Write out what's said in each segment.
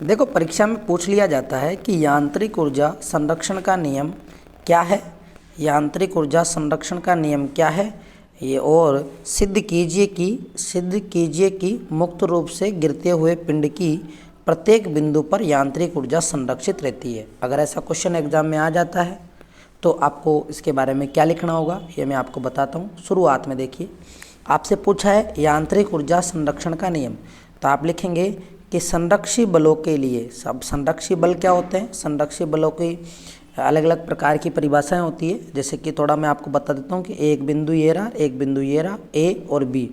देखो, परीक्षा में पूछ लिया जाता है कि यांत्रिक ऊर्जा संरक्षण का नियम क्या है। यांत्रिक ऊर्जा संरक्षण का नियम क्या है ये, और सिद्ध कीजिए कि मुक्त रूप से गिरते हुए पिंड की प्रत्येक बिंदु पर यांत्रिक ऊर्जा संरक्षित रहती है। अगर ऐसा क्वेश्चन एग्जाम में आ जाता है तो आपको इसके बारे में क्या लिखना होगा ये मैं आपको बताता हूँ। शुरुआत में देखिए, आपसे पूछा है यांत्रिक ऊर्जा संरक्षण का नियम, तो आप लिखेंगे कि संरक्षी बलों के लिए, सब संरक्षी बल क्या होते हैं, संरक्षी बलों की अलग अलग प्रकार की परिभाषाएं होती है। जैसे कि थोड़ा मैं आपको बता देता हूँ कि एक बिंदु ये रहा, एक बिंदु ये रहा, ए और बी।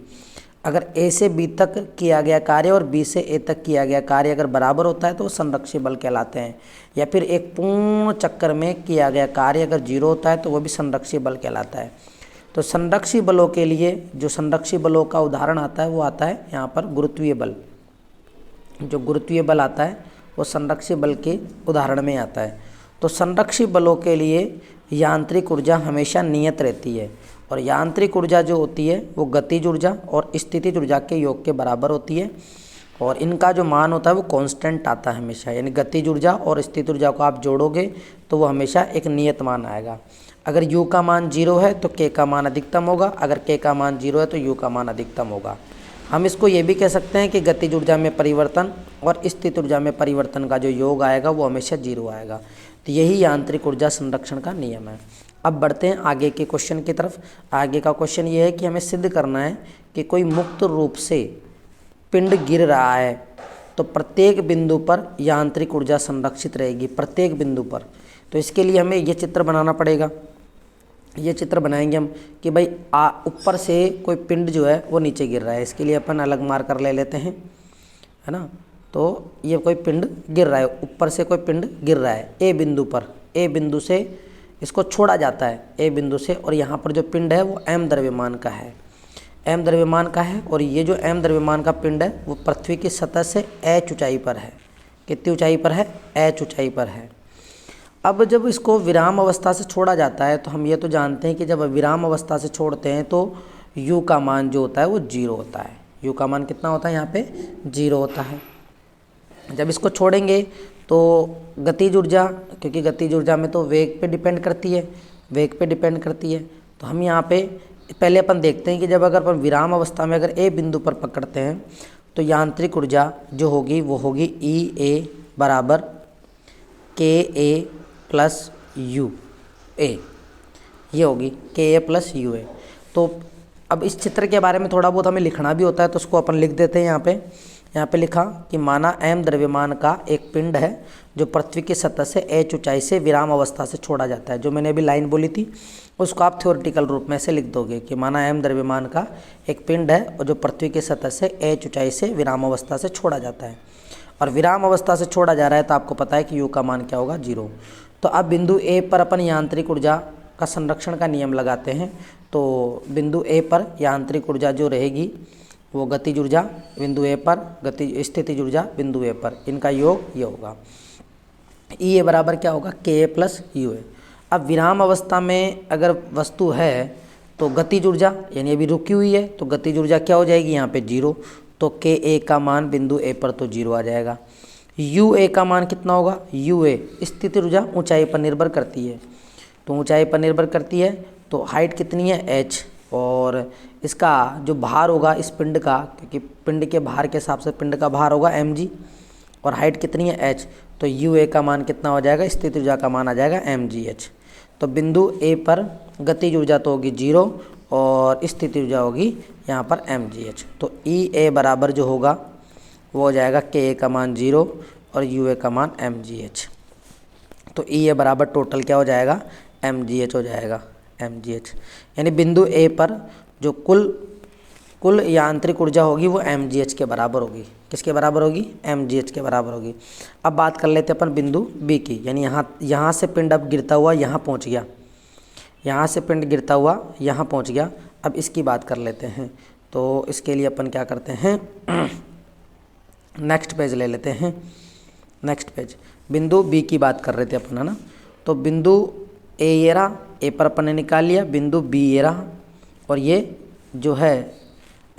अगर ए से बी तक किया गया कार्य और बी से ए तक किया गया कार्य अगर बराबर होता है तो वो संरक्षी बल कहलाते हैं। या फिर एक पूर्ण चक्कर में किया गया कार्य अगर जीरो होता है तो वो भी संरक्षी बल कहलाता है। तो संरक्षी बलों के लिए जो संरक्षी बलों का उदाहरण आता है वो आता है यहाँ पर गुरुत्वीय बल। जो गुरुत्वीय बल आता है वो संरक्षी बल के उदाहरण में आता है। तो संरक्षी बलों के लिए यांत्रिक ऊर्जा हमेशा नियत रहती है, और यांत्रिक ऊर्जा जो होती है वो गतिज ऊर्जा और स्थितिज ऊर्जा के योग के बराबर होती है, और इनका जो मान होता है वो कांस्टेंट आता है हमेशा। यानी गतिज ऊर्जा और स्थितिज ऊर्जा को आप जोड़ोगे तो वो हमेशा एक नियत मान आएगा। अगर u का मान 0 है तो k का मान अधिकतम होगा, अगर k का मान 0 है तो u का मान अधिकतम होगा। हम इसको ये भी कह सकते हैं कि गतिज ऊर्जा में परिवर्तन और स्थित ऊर्जा में परिवर्तन का जो योग आएगा वो हमेशा 0 आएगा। तो यही यांत्रिक ऊर्जा संरक्षण का नियम है। अब बढ़ते हैं आगे के क्वेश्चन की तरफ। आगे का क्वेश्चन ये है कि हमें सिद्ध करना है कि कोई मुक्त रूप से पिंड गिर रहा है तो प्रत्येक बिंदु पर यांत्रिक ऊर्जा संरक्षित रहेगी, प्रत्येक बिंदु पर। तो इसके लिए हमें ये चित्र बनाना पड़ेगा। ये चित्र बनाएंगे हम कि भाई ऊपर से कोई पिंड जो है वो नीचे गिर रहा है। इसके लिए अपन अलग मार्कर ले लेते हैं, है ना। तो ये कोई पिंड गिर रहा है, ऊपर से कोई पिंड गिर रहा है ए बिंदु पर। ए बिंदु से इसको छोड़ा जाता है ए बिंदु से, और यहाँ पर जो पिंड है वो m द्रव्यमान का है, m द्रव्यमान का है। और ये जो m द्रव्यमान का पिंड है वो पृथ्वी की सतह से h ऊंचाई पर है। कितनी ऊंचाई पर है? h ऊंचाई पर है। अब जब इसको विराम अवस्था से छोड़ा जाता है तो हम ये तो जानते हैं कि जब विराम अवस्था से छोड़ते हैं तो u का मान जो होता है वो 0 होता है। u का मान कितना होता है? यहाँ पे 0 होता है। जब इसको छोड़ेंगे तो गतिज ऊर्जा, क्योंकि गतिज ऊर्जा में तो वेग पे डिपेंड करती है, वेग पे डिपेंड करती है। तो हम यहाँ पे पहले अपन देखते हैं कि जब अगर अपन विराम अवस्था में अगर ए बिंदु पर पकड़ते हैं तो यांत्रिक ऊर्जा जो होगी वो होगी ई ए बराबर के ए प्लस यू ए, ये होगी के ए प्लस यू ए। तो अब इस चित्र के बारे में थोड़ा बहुत हमें लिखना भी होता है तो उसको अपन लिख देते हैं। यहाँ पे लिखा कि माना m द्रव्यमान का एक पिंड है जो पृथ्वी की सतह से h ऊंचाई से विराम अवस्था से छोड़ा जाता है। जो मैंने अभी लाइन बोली थी उसको आप थ्योरेटिकल रूप में से लिख दोगे कि माना m द्रव्यमान का एक पिंड है और जो पृथ्वी की सतह से h ऊंचाई से विराम अवस्था से छोड़ा जाता है, और विराम अवस्था से छोड़ा जा रहा है तो आपको पता है कि u का मान क्या होगा? 0। तो अब बिंदु ए पर अपन यांत्रिक ऊर्जा का संरक्षण का नियम लगाते हैं। तो बिंदु ए पर यांत्रिक ऊर्जा जो रहेगी वो गतिज ऊर्जा बिंदु ए पर, स्थितिज ऊर्जा बिंदु ए पर, इनका योग ये होगा। ई ए बराबर क्या होगा? के ए प्लस यू ए। अब विराम अवस्था में अगर वस्तु है तो गतिज ऊर्जा यानी अभी रुकी हुई है तो गतिज ऊर्जा क्या हो जाएगी? यहाँ पे 0। तो के ए का मान बिंदु ए पर तो 0 आ जाएगा। यू ए का मान कितना होगा? यू ए स्थितिज ऊर्जा ऊंचाई पर निर्भर करती है, तो ऊंचाई पर निर्भर करती है। तो हाइट कितनी है? h, और इसका जो भार होगा इस पिंड का, क्योंकि पिंड के भार के हिसाब से पिंड का भार होगा mg, और हाइट कितनी है? h। तो यू ए का मान कितना हो जाएगा? स्थितिज ऊर्जा का मान आ जाएगा mgh। तो बिंदु ए पर गतिज ऊर्जा तो होगी 0 और स्थितिज ऊर्जा होगी यहाँ पर mgh। तो ई ए बराबर जो होगा वो हो जाएगा के ए का मान 0 और यू ए का मान mgh। तो ई ए बराबर टोटल क्या हो जाएगा? mgh हो जाएगा, mgh। यानी बिंदु ए पर जो कुल यांत्रिक ऊर्जा होगी वो mgh के बराबर होगी। किसके बराबर होगी? mgh के बराबर होगी। अब बात कर लेते हैं अपन बिंदु बी की, यानी यहाँ से पिंड अब गिरता हुआ यहाँ पहुँच गया, यहाँ से पिंड गिरता हुआ यहाँ पहुँच गया। अब इसकी बात कर लेते हैं। तो इसके लिए अपन क्या करते हैं, नेक्स्ट पेज ले लेते हैं। नेक्स्ट पेज बिंदु बी की बात कर रहे थे अपन, है ना। तो बिंदु ए ये रहा, ए पर अपन ने निकाल लिया, बिंदु बी ये रहा, और ये जो है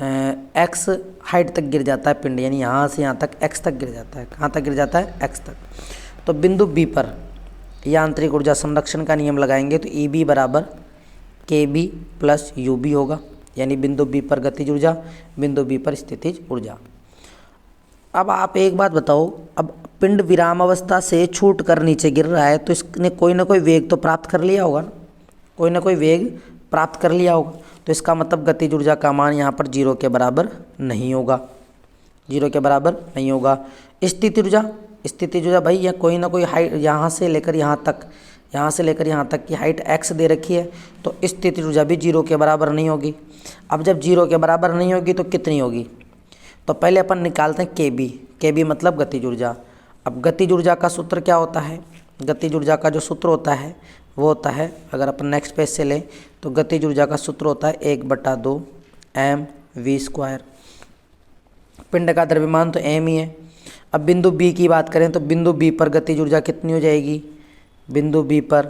एक्स हाइट तक गिर जाता है पिंड, यानी यहाँ से यहाँ तक एक्स तक गिर जाता है। कहाँ तक गिर जाता है? एक्स तक। तो बिंदु बी पर यांत्रिक ऊर्जा संरक्षण का नियम लगाएंगे तो ई बी बराबर के बी प्लस यू बी होगा, यानी बिंदु बी पर गतिज ऊर्जा, बिंदु बी पर स्थितिज ऊर्जा। अब आप एक बात बताओ, अब पिंड विराम अवस्था से छूट कर नीचे गिर रहा है तो इसने कोई ना कोई वेग तो प्राप्त कर लिया होगा ना, कोई ना कोई वेग प्राप्त कर लिया होगा। तो इसका मतलब गतिज ऊर्जा का मान यहाँ पर 0 के बराबर नहीं होगा, 0 के बराबर नहीं होगा। स्थितिज ऊर्जा भाई यह कोई ना कोई हाइट यहाँ से लेकर यहाँ तक, यहाँ से लेकर यहाँ तक की हाइट x दे रखी है, तो स्थितिज ऊर्जा भी 0 के बराबर नहीं होगी। अब जब 0 के बराबर नहीं होगी तो कितनी होगी? तो पहले अपन निकालते हैं के बी मतलब गतिज ऊर्जा। अब गतिज ऊर्जा का सूत्र क्या होता है? गतिज ऊर्जा का जो सूत्र होता है वो होता है, अगर अपन नेक्स्ट पेज से लें तो गतिज ऊर्जा का सूत्र होता है 1/2 mv²। पिंड का द्रव्यमान तो m ही है। अब बिंदु बी की बात करें तो बिंदु बी पर गतिज ऊर्जा कितनी हो जाएगी? बिंदु बी पर,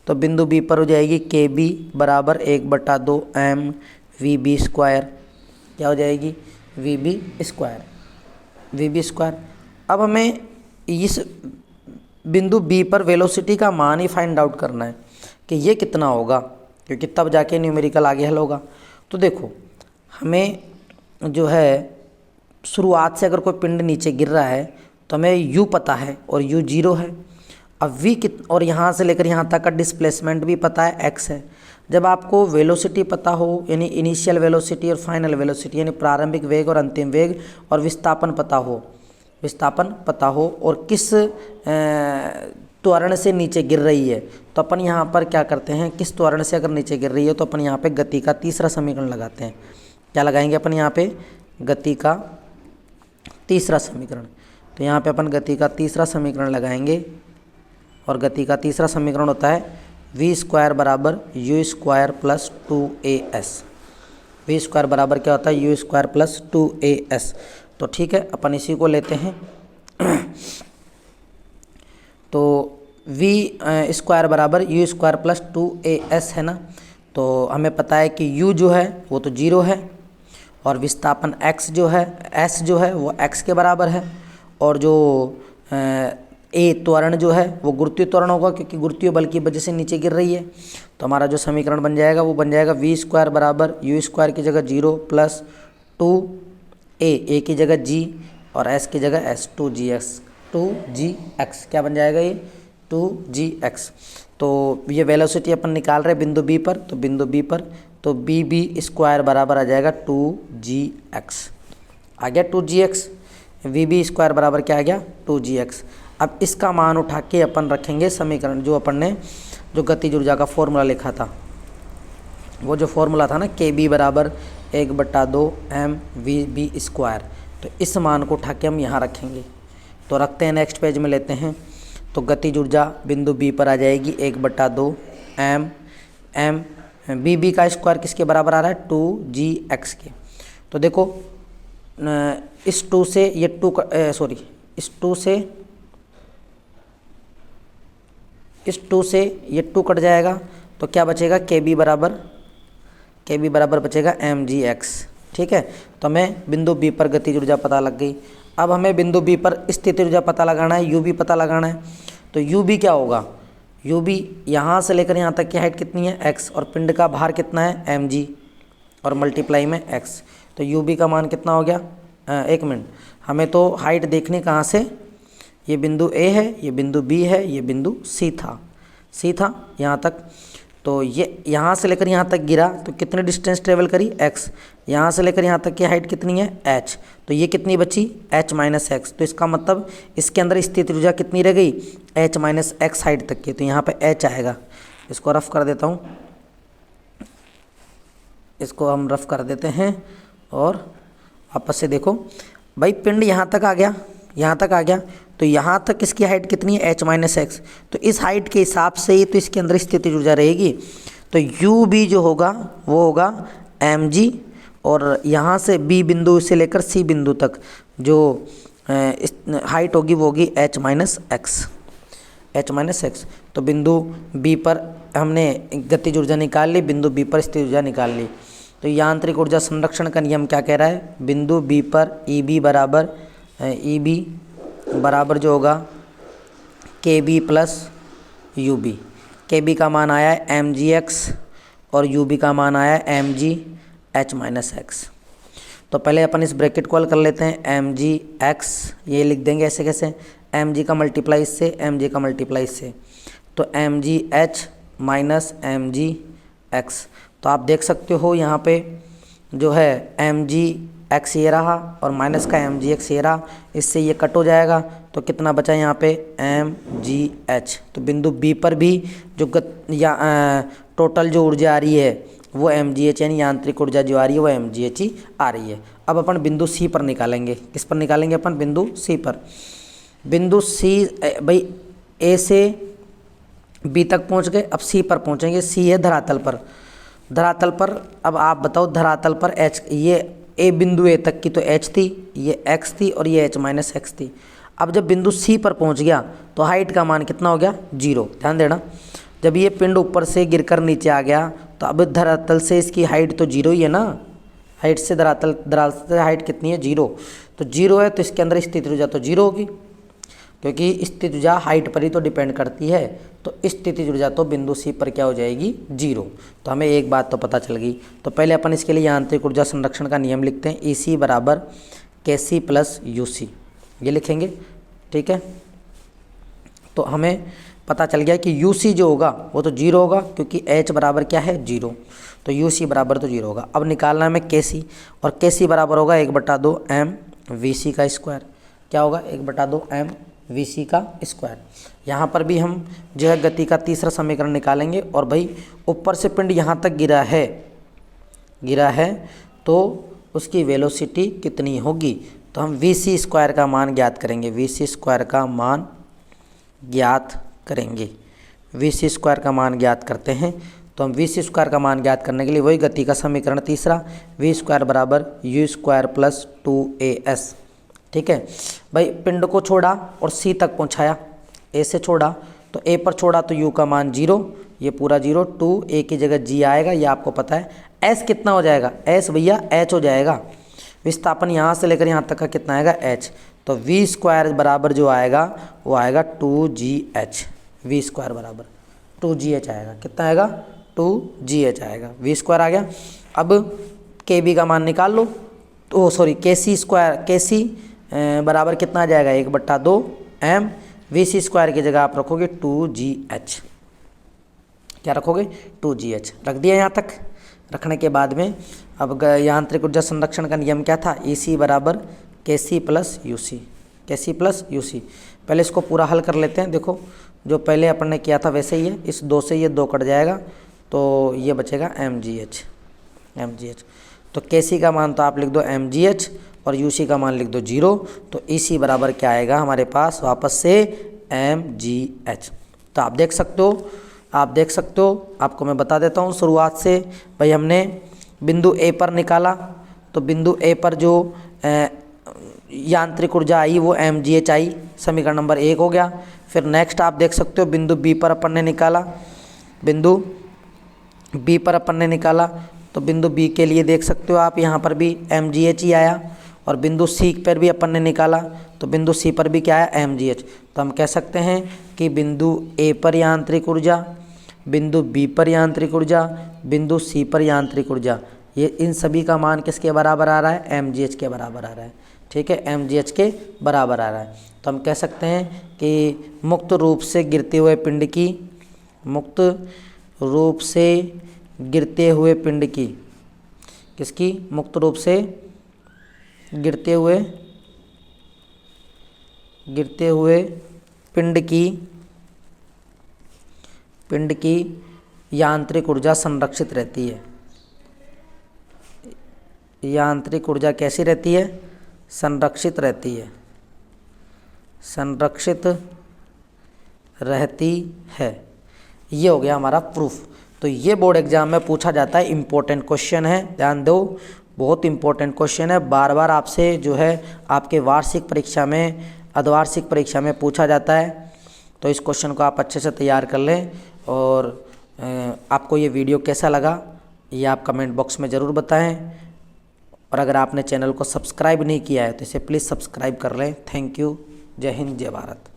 तो बिंदु बी पर हो जाएगी के बी बराबर 1/2 mv²। क्या हो जाएगी? vb²। अब हमें इस बिंदु बी पर वेलोसिटी का मान ही फाइंड आउट करना है कि ये कितना होगा, क्योंकि तब जाके न्यूमेरिकल आगे हल होगा। तो देखो, हमें जो है शुरुआत से अगर कोई पिंड नीचे गिर रहा है तो हमें u पता है और u 0 है। अब v और यहाँ से लेकर यहाँ तक का डिस्प्लेसमेंट भी पता है, x है। जब आपको वेलोसिटी पता हो, यानी इनिशियल वेलोसिटी और फाइनल वेलोसिटी, यानी प्रारंभिक वेग और अंतिम वेग, और विस्थापन पता हो और किस त्वरण से नीचे गिर रही है, तो अपन यहाँ पर क्या करते हैं, किस त्वरण से अगर नीचे गिर रही है तो अपन यहाँ पे गति का तीसरा समीकरण लगाते हैं। क्या लगाएंगे अपन यहाँ पे? गति का तीसरा समीकरण। तो यहाँ पे अपन गति का तीसरा समीकरण लगाएंगे और गति का तीसरा समीकरण होता है v² बराबर u² प्लस 2as। v² बराबर क्या होता है? u² plus 2as। तो ठीक है, अपन इसी को लेते हैं। तो v² बराबर u² प्लस 2as है ना, तो हमें पता है कि u जो है वो तो 0 है और विस्थापन x जो है, s जो है वो x के बराबर है, और जो a त्वरण जो है वो गुरुत्वीय त्वरण होगा, क्योंकि गुरुत्वीय बल की वजह से नीचे गिर रही है। तो हमारा जो समीकरण बन जाएगा वो बन जाएगा v² बराबर u² की जगह 0 प्लस 2a की जगह g और s की जगह s 2gx। क्या बन जाएगा? ये 2gx। तो ये वेलोसिटी अपन निकाल रहे हैं बिंदु बी पर, तो बिंदु बी पर तो vb² बराबर आ जाएगा 2gx। आ गया 2gx। vb² बराबर क्या आ गया? 2gx। अब इसका मान उठा के अपन रखेंगे समीकरण, जो अपन ने जो गतिज ऊर्जा का फॉर्मूला लिखा था, वो जो फॉर्मूला था ना kb बराबर 1/2 mvb², तो इस मान को उठा के हम यहाँ रखेंगे। तो रखते हैं, नेक्स्ट पेज में लेते हैं। तो गतिज ऊर्जा बिंदु बी पर आ जाएगी 1/2 m bb का स्क्वायर किसके बराबर आ रहा है? 2gx के। तो देखो इस 2 से ये 2 इस 2 से ये 2 कट जाएगा, तो क्या बचेगा? kb बराबर बचेगा mgx। ठीक है, तो हमें बिंदु बी पर गतिज ऊर्जा पता लग गई। अब हमें बिंदु बी पर स्थितिज ऊर्जा पता लगाना है, u भी पता लगाना है। तो u भी क्या होगा? u भी यहाँ से लेकर यहाँ तक की हाइट कितनी है? x, और पिंड का भार कितना है? mg, और मल्टीप्लाई में x। तो u भी का मान कितना हो गया? एक मिनट, हमें तो हाइट देखनी कहाँ से? ये बिंदु A है, ये बिंदु B है, ये बिंदु C था यहाँ तक। तो ये यहाँ से लेकर यहाँ तक गिरा तो कितने डिस्टेंस ट्रेवल करी? x। यहाँ से लेकर यहाँ तक की हाइट कितनी है? h। तो ये कितनी बची? h minus X. तो इसका मतलब इसके अंदर स्थितिज ऊर्जा कितनी रह गई? h माइनस एक्स हाइट तक की। तो यहाँ पे h आएगा। इसको रफ कर देता हूँ, इसको हम रफ कर देते हैं और वापस से देखो भाई, पिंड यहाँ तक आ गया, यहाँ तक आ गया, तो यहाँ तक इसकी हाइट कितनी है? h minus X. तो इस हाइट के हिसाब से ही तो इसके अंदर स्थितिज ऊर्जा रहेगी। तो u भी जो होगा वो होगा mg, और यहाँ से b बिंदु से लेकर c बिंदु तक जो हाइट होगी वो होगी h माइनस एक्स। तो बिंदु b पर हमने गतिज ऊर्जा निकाल ली, बिंदु b पर स्थितिज ऊर्जा निकाल ली। तो यांत्रिक ऊर्जा संरक्षण का नियम क्या कह रहा है, बिंदु बी पर ईबी बराबर जो होगा K B plus U B. K B का मान आया है एम जी एक्स और यू बी का मान आया है M G H minus X. तो पहले अपन इस ब्रैकेट को हल कर लेते हैं, एम जी एक्स ये लिख देंगे ऐसे कैसे, एम जी का मल्टीप्लाई इससे, एम जी का मल्टीप्लाई इससे, तो M G H minus M G X. तो आप देख सकते हो यहाँ पे जो है एम जी एक्स ये रहा और माइनस का एम जी एक्स ये रहा, इससे ये कट हो जाएगा तो कितना बचा यहाँ पे एम जी एच। तो बिंदु बी पर भी जो टोटल जो ऊर्जा आ रही है वो एम जी एच यानी यांत्रिक ऊर्जा जो आ रही है वो एम जी एच ही आ रही है। अब अपन बिंदु सी पर निकालेंगे, किस पर निकालेंगे अपन, बिंदु सी पर। बिंदु सी भाई ए से बी तक पहुंच गए, अब सी पर पहुंचेंगे। सी है धरातल पर, धरातल पर अब आप बताओ धरातल पर एच, ये ए बिंदु ए तक की तो एच थी, ये एक्स थी और ये एच माइनस एक्स थी। अब जब बिंदु सी पर पहुंच गया तो हाइट का मान कितना हो गया, 0। ध्यान देना, जब ये पिंड ऊपर से गिरकर नीचे आ गया तो अब धरातल से इसकी हाइट तो 0 ही है ना, हाइट से धरातल से हाइट कितनी है, 0। तो 0 है तो इसके अंदर स्थित ऊर्जा तो 0 होगी, क्योंकि स्थित ऊर्जा हाइट पर ही तो डिपेंड करती है। तो स्थितिज ऊर्जा तो बिंदु सी पर क्या हो जाएगी, 0। तो हमें एक बात तो पता चल गई। तो पहले अपन इसके लिए यांत्रिक ऊर्जा संरक्षण का नियम लिखते हैं, ई सी बराबर के सी प्लस यू सी, ये लिखेंगे, ठीक है। तो हमें पता चल गया कि यू सी जो होगा वो तो 0 होगा, क्योंकि एच बराबर क्या है, 0। तो यू सी बराबर तो 0 होगा। अब निकालना है हमें के सी, और के सी बराबर होगा 1/2 एम वी सी का स्क्वायर। क्या होगा, 1/2 एम वी सी का स्क्वायर। यहाँ पर भी हम जो है गति का तीसरा समीकरण निकालेंगे, और भाई ऊपर से पिंड यहाँ तक गिरा है तो उसकी वेलोसिटी कितनी होगी। तो हम वी सी स्क्वायर का मान ज्ञात करेंगे, वी सी स्क्वायर का मान ज्ञात करेंगे। वी सी स्क्वायर का मान ज्ञात करते हैं, तो हम वी सी स्क्वायर का मान ज्ञात करने के लिए वही गति का समीकरण तीसरा, वी स्क्वायर बराबर यू स्क्वायर प्लस 2as। ठीक है भाई, पिंड को छोड़ा और सी तक पहुंचाया, ए से छोड़ा तो ए पर छोड़ा तो यू का मान 0, ये पूरा 0, 2 ए की जगह जी आएगा, ये आपको पता है। एस कितना हो जाएगा, एस भैया एच हो जाएगा। विस्थापन यहाँ से लेकर यहाँ तक का कितना आएगा, एच। तो वी स्क्वायर बराबर जो आएगा वो आएगा 2gh, वी स्क्वायर बराबर 2gh आएगा। कितना आएगा, 2gh आएगा, वी स्क्वायर आ गया। अब के बी का मान निकाल लो, तो सॉरी के सी स्क्वायर, के सी बराबर कितना आ जाएगा, 1/2 एम वी सी स्क्वायर की जगह आप रखोगे 2gh। क्या रखोगे, 2gh रख दिया। यहाँ तक रखने के बाद में अब यांत्रिक ऊर्जा संरक्षण का नियम क्या था, ई सी बराबर के सी प्लस यू सी, के सी प्लस यू सी। पहले इसको पूरा हल कर लेते हैं। देखो जो पहले अपन ने किया था वैसे ही है, इस 2 से ये 2 कट जाएगा तो ये बचेगा एम जी एच। तो के सी का मान तो आप लिख दो एम जी एच और यू सी का मान लिख दो 0। तो ई सी बराबर क्या आएगा हमारे पास वापस से एम जी एच। तो आप देख सकते हो, आपको मैं बता देता हूँ शुरुआत से। भाई हमने बिंदु ए पर निकाला, तो बिंदु ए पर जो यांत्रिक ऊर्जा आई वो एम जी एच आई, समीकरण नंबर 1 हो गया। फिर नेक्स्ट आप देख सकते हो बिंदु बी पर अपन ने निकाला, बिंदु बी पर अपन ने निकाला, तो बिंदु बी के लिए देख सकते हो आप यहाँ पर भी एम जी एच ही आया। और बिंदु सी पर भी अपन ने निकाला, तो बिंदु सी पर भी क्या आया, एम जी एच। तो हम कह सकते हैं कि बिंदु ए पर यांत्रिक ऊर्जा, बिंदु बी पर यांत्रिक ऊर्जा, बिंदु सी पर यांत्रिक ऊर्जा, ये इन सभी का मान किसके बराबर आ रहा है, एम जी एच के बराबर आ रहा है। ठीक है, एम जी एच के बराबर आ रहा है। तो हम कह सकते हैं कि मुक्त रूप से गिरते हुए पिंड की, मुक्त रूप से गिरते हुए पिंड की, किसकी, मुक्त रूप से गिरते हुए पिंड की यांत्रिक ऊर्जा संरक्षित रहती है। यांत्रिक ऊर्जा कैसी रहती है, संरक्षित रहती है, संरक्षित रहती है। ये हो गया हमारा प्रूफ। तो ये बोर्ड एग्जाम में पूछा जाता है, इम्पोर्टेंट क्वेश्चन है, ध्यान दो, बहुत इम्पोर्टेंट क्वेश्चन है। बार बार आपसे जो है आपके वार्षिक परीक्षा में, अर्धवार्षिक परीक्षा में पूछा जाता है। तो इस क्वेश्चन को आप अच्छे से तैयार कर लें। और आपको ये वीडियो कैसा लगा ये आप कमेंट बॉक्स में ज़रूर बताएं। और अगर आपने चैनल को सब्सक्राइब नहीं किया है तो इसे प्लीज़ सब्सक्राइब कर लें। Thank you. जय हिंद, जय भारत।